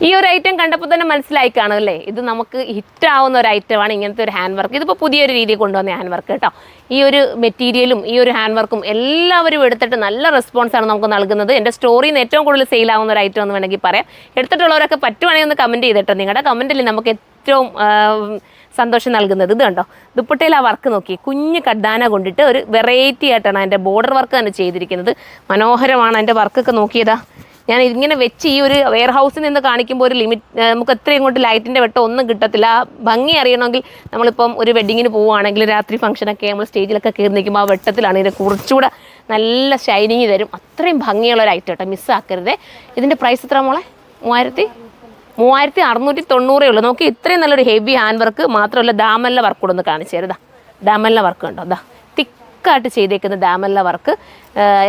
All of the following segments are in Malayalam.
ഈ ഒരു ഐറ്റം കണ്ടപ്പോൾ തന്നെ മനസ്സിലായി കാണും അല്ലേ, ഇത് നമുക്ക് ഹിറ്റാവുന്ന ഒരു ഐറ്റമാണ് ഇങ്ങനത്തെ ഒരു ഹാൻഡ് വർക്ക്. ഇതിപ്പോൾ പുതിയൊരു രീതിയിൽ കൊണ്ടുവന്ന ഹാൻഡ് വർക്ക് കേട്ടോ. ഈ ഒരു മെറ്റീരിയലും ഈ ഒരു ഹാൻഡ് വർക്കും എല്ലാവരും എടുത്തിട്ട് നല്ല റെസ്പോൺസാണ് നമുക്ക് നൽകുന്നത്. എൻ്റെ സ്റ്റോറിയിൽ നിന്ന് ഏറ്റവും കൂടുതൽ സെയിലാവുന്ന ഒരു ഐറ്റം എന്ന് വേണമെങ്കിൽ പറയാം. എടുത്തിട്ടുള്ളവരൊക്കെ പറ്റുവാണെങ്കിൽ ഒന്ന് കമൻറ്റ് ചെയ്തിട്ടോ. നിങ്ങളുടെ കമൻറ്റിൽ നമുക്ക് ഏറ്റവും സന്തോഷം നൽകുന്നത് ഇത് കണ്ടോ, ദുപ്പട്ടയിൽ ആ വർക്ക് നോക്കി, കുഞ്ഞ് കഡ്ഡാന കൊണ്ടിട്ട് ഒരു വെറൈറ്റി ആയിട്ടാണ് അതിൻ്റെ ബോർഡർ വർക്ക് തന്നെ ചെയ്തിരിക്കുന്നത്. മനോഹരമാണ് അതിൻ്റെ വർക്കൊക്കെ നോക്കിയതാ. ഞാൻ ഇങ്ങനെ വെച്ച് ഈ ഒരു വെയർ ഹൗസിൽ നിന്ന് കാണിക്കുമ്പോൾ ഒരു നമുക്ക് എത്രയും കൊണ്ട് ലൈറ്റിൻ്റെ വെട്ടം ഒന്നും കിട്ടത്തില്ല. ആ ഭംഗി അറിയണമെങ്കിൽ നമ്മളിപ്പം ഒരു വെഡ്ഡിങ്ങിന് പോവുകയാണെങ്കിൽ രാത്രി ഫംഗ്ഷനൊക്കെ നമ്മൾ സ്റ്റേജിലൊക്കെ കയറി നിൽക്കുമ്പോൾ ആ വെട്ടത്തിലാണ് ഇതിൻ്റെ കുറച്ചുകൂടെ നല്ല ഷൈനിങ് തരും. അത്രയും ഭംഗിയുള്ള ഒരു ഐറ്റം കേട്ടോ, മിസ്സാക്കരുത്. ഇതിൻ്റെ പ്രൈസ് എത്ര മോളെ? 3690 ഉള്ളൂ. നോക്കി ഇത്രയും നല്ലൊരു ഹെവി ഹാൻഡ് വർക്ക് മാത്രമല്ല ദാമല്ല വർക്ക് കൂടെ ഒന്ന് കാണിച്ചു തരുതാ. ദാമല്ല വർക്ക് ഉണ്ടോ, അതാ തിക്കായിട്ട് ചെയ്തേക്കുന്ന ദാമല്ല വർക്ക്.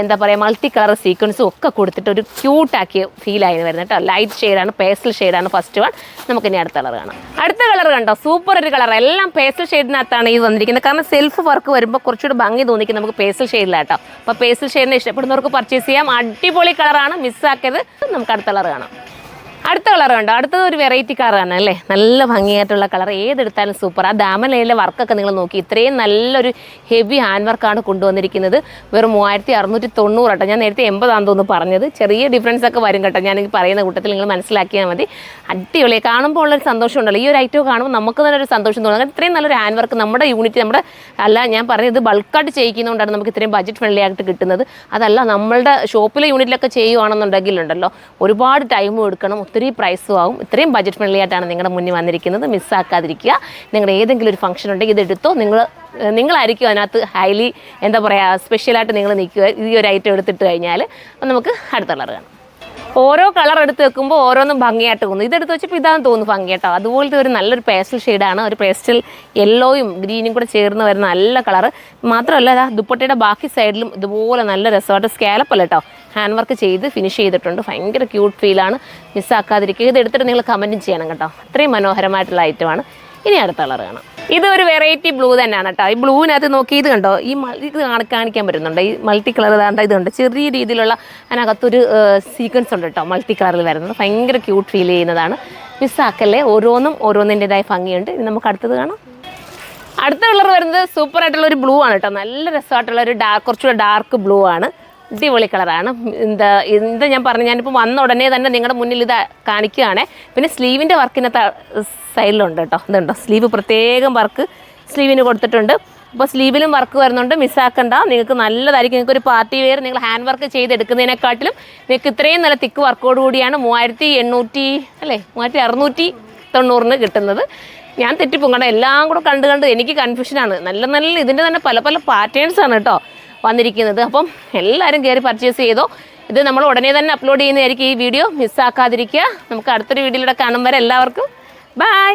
എന്താ പറയുക, മൾട്ടി കളർ സീക്വൻസും ഒക്കെ കൊടുത്തിട്ട് ഒരു ക്യൂട്ടാക്കിയ ഫീലായി വരുന്നത് കേട്ടോ. ലൈറ്റ് ഷെയ്ഡാണ്, പേസ്റ്റൽ ഷെയ്ഡാണ് ഫസ്റ്റ് വൺ. നമുക്കിനി അടുത്ത കളർ കാണാം. അടുത്ത കളർ കണ്ടോ, സൂപ്പർ ഒരു കളർ. എല്ലാം പേസ്റ്റൽ ഷെയ്ഡിനകത്താണ് ഇത് വന്നിരിക്കുന്നത്. കാരണം സെൽഫ് വർക്ക് വരുമ്പോൾ കുറച്ചുകൂടി ഭംഗി തോന്നിക്കും നമുക്ക് പേസ്റ്റൽ ഷെയ്ഡിലാട്ടോ. അപ്പോൾ പേസ്റ്റൽ ഷെയ്ഡിനെ ഇഷ്ടപ്പെടുന്നവർക്ക് പർച്ചേസ് ചെയ്യാം. അടിപൊളി കളറാണ്, മിസ്സാക്കരുത്. നമുക്ക് അടുത്ത കളർ കാണാം. അടുത്ത കളർ കണ്ടോ, അടുത്തത് ഒരു വെറൈറ്റി കളറാണ് അല്ലേ, നല്ല ഭംഗിയായിട്ടുള്ള കളർ. ഏതെടുത്താലും സൂപ്പർ. ആ ദാമലയിലെ വർക്കൊക്കെ നിങ്ങൾ നോക്കി, ഇത്രയും നല്ലൊരു ഹെവി ഹാൻഡ് വർക്കാണ് കൊണ്ടുവന്നിരിക്കുന്നത്. വെറും 3690 കേട്ടോ. ഞാൻ നേരത്തെ 80 ആണെന്ന് തോന്നുന്നു പറഞ്ഞത്. ചെറിയ ഡിഫറൻസ് ഒക്കെ വരും കേട്ടോ, ഞാൻ ഈ പറയുന്ന കൂട്ടത്തിൽ നിങ്ങൾ മനസ്സിലാക്കിയാൽ മതി. അടിപൊളി, കാണുമ്പോൾ ഉള്ളൊരു സന്തോഷം ഉണ്ടല്ലോ. ഈ ഒരു ഐറ്റം കാണുമ്പോൾ നമുക്ക് തന്നെ ഒരു സന്തോഷം തോന്നുന്നത്. ഇത്രയും നല്ലൊരു ഹാൻഡ് വർക്ക് നമ്മുടെ യൂണിറ്റ്, നമ്മുടെ അല്ല ഞാൻ പറയുന്നത് ബൾക്കായിട്ട് ചെയ്യിക്കുന്നതുകൊണ്ടാണ് നമുക്ക് ഇത്രയും ബഡ്ജറ്റ് ഫ്രണ്ട്ലി ആയിട്ട് കിട്ടുന്നത്. അതല്ല നമ്മളുടെ ഷോപ്പിലെ യൂണിറ്റിലൊക്കെ ചെയ്യുകയാണെന്നുണ്ടെങ്കിലുണ്ടല്ലോ ഒരുപാട് ടൈമും എടുക്കണം, ഒത്തിരി പ്രൈസും ആവും. ഇത്രയും ബഡ്ജറ്റ് ഫ്രണ്ട്ലി ആയിട്ടാണ് നിങ്ങളുടെ മുന്നിൽ വന്നിരിക്കുന്നത്. മിസ്സാക്കാതിരിക്കുക. നിങ്ങളുടെ ഏതെങ്കിലും ഒരു ഫംഗ്ഷൻ ഉണ്ടെങ്കിൽ ഇതെടുത്തോ. നിങ്ങളായിരിക്കും അതിനകത്ത് ഹൈലി എന്താ പറയുക സ്പെഷ്യലായിട്ട് നിങ്ങൾ നിൽക്കുക ഈ ഒരു ഐറ്റം എടുത്തിട്ട് കഴിഞ്ഞാൽ. അപ്പം നമുക്ക് അടുത്ത കളർ കാണാം. ഓരോ കളർ എടുത്ത് വെക്കുമ്പോൾ ഓരോന്നും ഭംഗിയായിട്ട് തോന്നും. ഇതെടുത്ത് വെച്ചപ്പോൾ ഇതാണെന്ന് തോന്നുന്നു ഭംഗി കേട്ടോ. അതുപോലത്തെ ഒരു നല്ലൊരു പേസ്റ്റൽ ഷെയ്ഡാണ്, ഒരു പേസ്റ്റൽ യെല്ലോയും ഗ്രീനും കൂടെ ചേർന്ന് വരുന്ന നല്ല കളറ്. മാത്രമല്ല അതാ ദുപ്പട്ടയുടെ ബാക്കി സൈഡിലും ഇതുപോലെ നല്ല രസമായിട്ട് സ്കാലപ്പല്ല കേട്ടോ ഹാൻഡ് വർക്ക് ചെയ്ത് ഫിനിഷ് ചെയ്തിട്ടുണ്ട്. ഭയങ്കര ക്യൂട്ട് ഫീലാണ്, മിസ്സാക്കാതിരിക്കുക. ഇത് എടുത്തിട്ട് നിങ്ങൾ കമൻറ്റും ചെയ്യണം കേട്ടോ. അത്രയും മനോഹരമായിട്ടുള്ള ഐറ്റമാണ്. ഇനി അടുത്ത കളർ കാണാം. ഇതൊരു വെറൈറ്റി ബ്ലൂ തന്നെയാണ് കേട്ടോ. ഈ ബ്ലൂവിനകത്ത് നോക്കി ഇത് കണ്ടോ, ഈ ഇത് കാണിക്കാൻ പറ്റുന്നുണ്ട്. ഈ മൾട്ടി കളർ ഇതാണ്ട് ഇതുണ്ട്, ചെറിയ രീതിയിലുള്ള അതിനകത്തൊരു സീക്വൻസ് ഉണ്ട് കേട്ടോ മൾട്ടി കളറിൽ വരുന്നത്. ഭയങ്കര ക്യൂട്ട് ഫീൽ ചെയ്യുന്നതാണ്. മിസ്സാക്കല്ലേ, ഓരോന്നിൻ്റെതായ ഭംഗിയുണ്ട്. ഇനി നമുക്ക് അടുത്തത് കാണാം. അടുത്ത കളർ വരുന്നത് സൂപ്പർ ആയിട്ടുള്ള ഒരു ബ്ലൂ ആണ് കേട്ടോ. നല്ല രസമായിട്ടുള്ള ഒരു കുറച്ചുകൂടെ ഡാർക്ക് ബ്ലൂ ആണ്. അടിപൊളി കളറാണ്. എന്താ ഞാൻ പറഞ്ഞു, ഞാനിപ്പോൾ വന്ന ഉടനെ തന്നെ നിങ്ങളുടെ മുന്നിൽ ഇത് കാണിക്കുകയാണ്. പിന്നെ സ്ലീവിൻ്റെ വർക്കിനകത്ത് സൈഡിലുണ്ട് കേട്ടോ. ഇതുണ്ടോ, സ്ലീവ് പ്രത്യേകം വർക്ക് സ്ലീവിന് കൊടുത്തിട്ടുണ്ട്. അപ്പോൾ സ്ലീവിലും വർക്ക് വരുന്നുണ്ട്, മിസ്സാക്കണ്ട. നിങ്ങൾക്ക് നല്ലതായിരിക്കും. നിങ്ങൾക്ക് ഒരു പാർട്ടി വെയർ നിങ്ങൾ ഹാൻഡ് വർക്ക് ചെയ്തെടുക്കുന്നതിനെക്കാട്ടിലും നിങ്ങൾക്ക് ഇത്രയും നല്ല തിക്ക് വർക്കോട് കൂടിയാണ് 3690 കിട്ടുന്നത്. ഞാൻ തെറ്റിപ്പോകും, കാരണം എല്ലാം കൂടെ കണ്ട് എനിക്ക് കൺഫ്യൂഷനാണ്. നല്ല ഇതിൻ്റെ തന്നെ പല പാറ്റേൺസാണ് കേട്ടോ വന്നിരിക്കുന്നത്. അപ്പം എല്ലാവരും കയറി പർച്ചേസ് ചെയ്തോ. ഇത് നമ്മൾ ഉടനെ തന്നെ അപ്ലോഡ് ചെയ്യുന്നതായിരിക്കും ഈ വീഡിയോ. മിസ്സാക്കാതിരിക്കുക. നമുക്ക് അടുത്തൊരു വീഡിയോയിലൂടെ കാണും വരെ എല്ലാവർക്കും ബൈ.